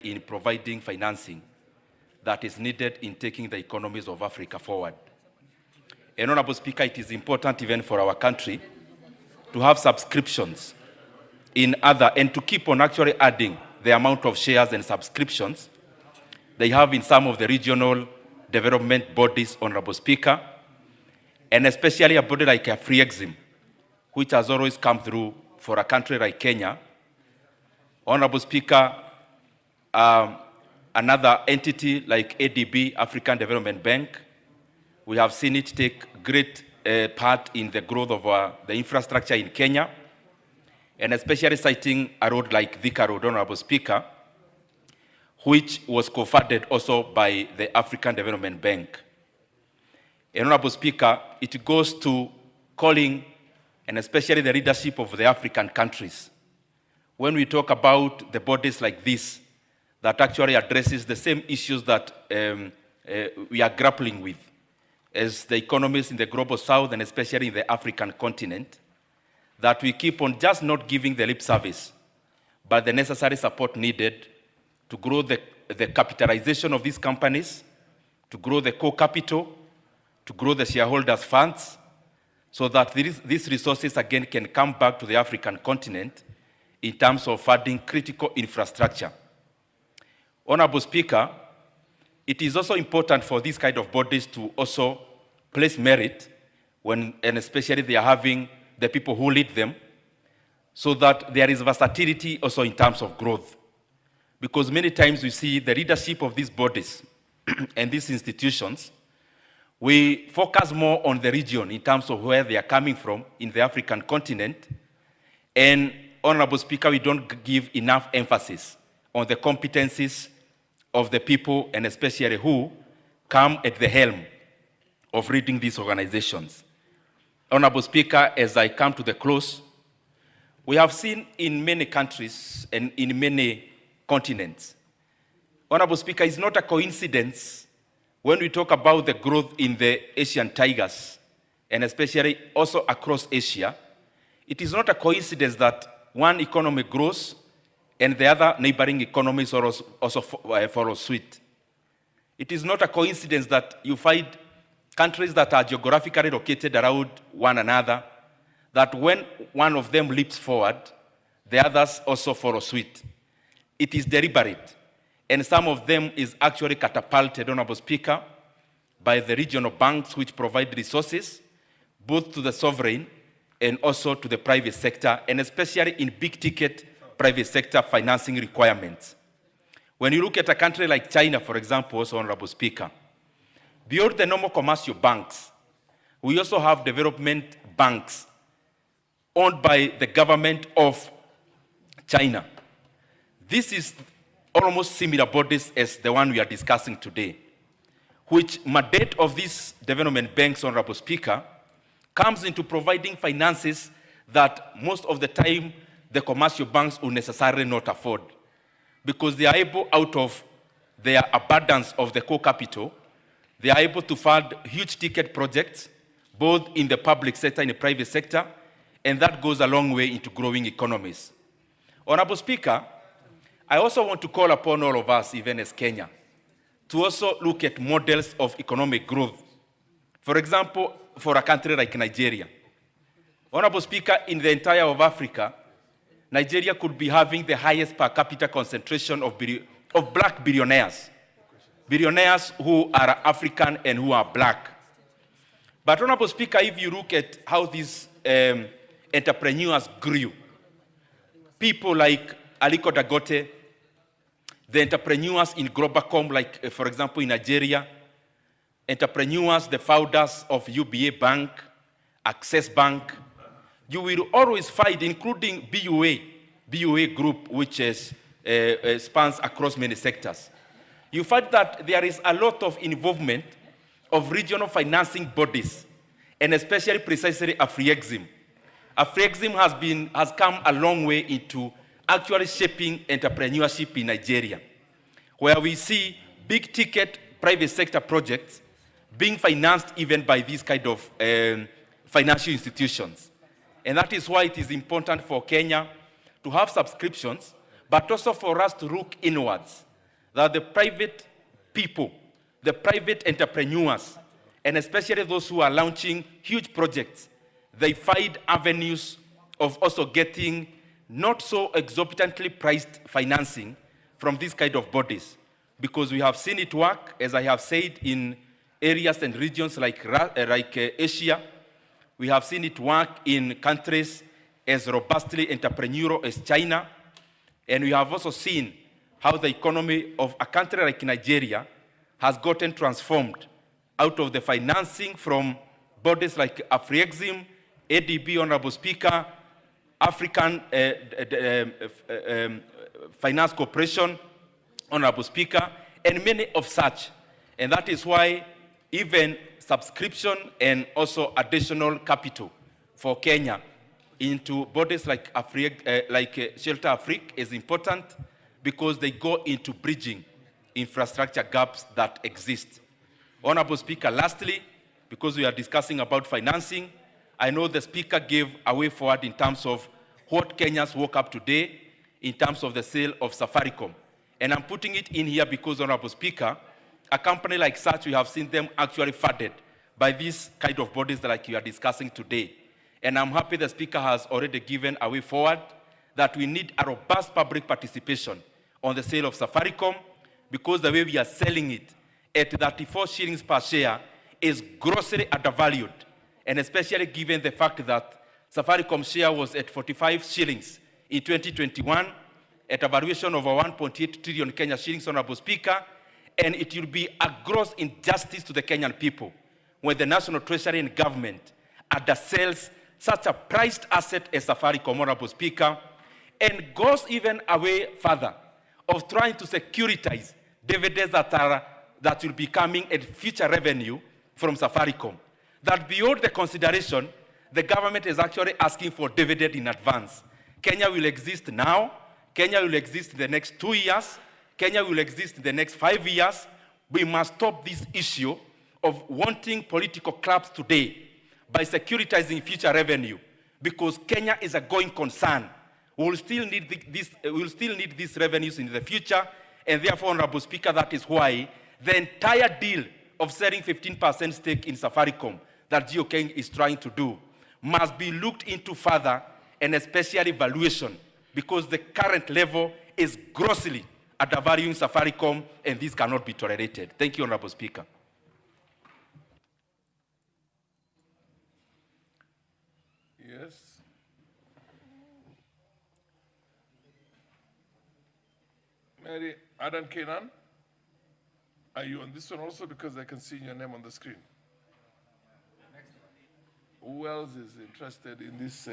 in providing financing that is needed in taking the economies of Africa forward. And Honorable Speaker, it is important even for our country to have subscriptions in other, and to keep on actually adding the amount of shares and subscriptions they have in some of the regional development bodies, Honorable Speaker, and especially a body like Safaricom, which has always come through for a country like Kenya. Honorable Speaker, another entity like ADB, African Development Bank, we have seen it take great part in the growth of the infrastructure in Kenya, and especially citing a road like Thika Road, Honorable Speaker, which was co-funded also by the African Development Bank. And Honorable Speaker, it goes to calling, and especially the leadership of the African countries, when we talk about the bodies like this, that actually addresses the same issues that we are grappling with as the economies in the global south and especially in the African continent, that we keep on just not giving the lip service, but the necessary support needed to grow the capitalization of these companies, to grow the core capital, to grow the shareholders' funds, so that these resources again can come back to the African continent in terms of funding critical infrastructure. Honorable Speaker, it is also important for these kind of bodies to also place merit when, and especially they are having the people who lead them, so that there is versatility also in terms of growth. Because many times we see the leadership of these bodies and these institutions, we focus more on the region in terms of where they are coming from in the African continent. And Honorable Speaker, we don't give enough emphasis on the competencies of the people and especially who come at the helm of leading these organizations. Honorable Speaker, as I come to the close, we have seen in many countries and in many continents. Honorable Speaker, it's not a coincidence when we talk about the growth in the Asian tigers, and especially also across Asia. It is not a coincidence that one economy grows and the other neighboring economies also follow suit. It is not a coincidence that you find countries that are geographically located around one another, that when one of them leaps forward, the others also follow suit. It is deliberate, and some of them is actually catapulted, Honorable Speaker, by the regional banks which provide resources, both to the sovereign and also to the private sector, and especially in big-ticket private sector financing requirements. When you look at a country like China, for example, also, Honorable Speaker, beyond the normal commercial banks, we also have development banks owned by the government of China. This is almost similar bodies as the one we are discussing today, which mandate of these development banks, Honorable Speaker, comes into providing finances that most of the time the commercial banks will necessarily not afford, because they are able, out of their abundance of the core capital, they are able to fund huge ticket projects, both in the public sector and the private sector, and that goes a long way into growing economies. Honorable Speaker, I also want to call upon all of us, even as Kenya, to also look at models of economic growth. For example, for a country like Nigeria. Honorable Speaker, in the entire of Africa, Nigeria could be having the highest per capita concentration of black billionaires. Billionaires who are African and who are black. But Honorable Speaker, if you look at how these entrepreneurs grew, people like Aliko Dangote, the entrepreneurs in Globacom, like for example in Nigeria, entrepreneurs, the founders of UBA Bank, Access Bank, you will always find, including BUA Group, which spans across many sectors. You find that there is a lot of involvement of regional financing bodies, and especially precisely Safaricom. Safaricom has come a long way into actually shaping entrepreneurship in Nigeria, where we see big ticket private sector projects being financed even by these kind of financial institutions. And that is why it is important for Kenya to have subscriptions, but also for us to look inwards that the private people, the private entrepreneurs, and especially those who are launching huge projects, they find avenues of also getting not so exorbitantly priced financing from these kind of bodies, because we have seen it work, as I have said, in areas and regions like Asia. We have seen it work in countries as robustly entrepreneurial as China, and we have also seen how the economy of a country like Nigeria has gotten transformed out of the financing from bodies like Afrexim, ADB, Honorable Speaker, African Finance Corporation, Honorable Speaker, and many of such. And that is why even subscription and also additional capital for Kenya into bodies like Shelter Afrique is important, because they go into bridging infrastructure gaps that exist. Honorable Speaker, lastly, because we are discussing about financing, I know the Speaker gave a way forward in terms of what Kenyans woke up today in terms of the sale of Safaricom. And I'm putting it in here because, Honorable Speaker, a company like such, we have seen them actually funded by these kind of bodies like you are discussing today. And I'm happy the Speaker has already given a way forward that we need a robust public participation on the sale of Safaricom, because the way we are selling it at 34 shillings per share is grossly undervalued, and especially given the fact that Safaricom share was at 45 shillings in 2021 at a valuation of 1.8 trillion Kenya shillings, Honorable Speaker, and it will be a gross injustice to the Kenyan people when the National Treasury and government undersells such a priced asset as Safaricom, Honorable Speaker, and goes even away further of trying to securitize dividends that will be coming at future revenue from Safaricom. That beyond the consideration, the government is actually asking for dividend in advance. Kenya will exist now, Kenya will exist in the next 2 years, Kenya will exist in the next 5 years. We must stop this issue of wanting political clubs today by securitizing future revenue, because Kenya is a going concern. We will still need these revenues in the future, and therefore, Honorable Speaker, that is why the entire deal of selling 15% stake in Safaricom that GeoKeng is trying to do must be looked into further, and especially valuation, because the current level is grossly undervaluing Safaricom, and this cannot be tolerated. Thank you, Honorable Speaker. Yes. Mary Adan Kenan, are you on this one also? Because I can see your name on the screen. Who else is interested in this?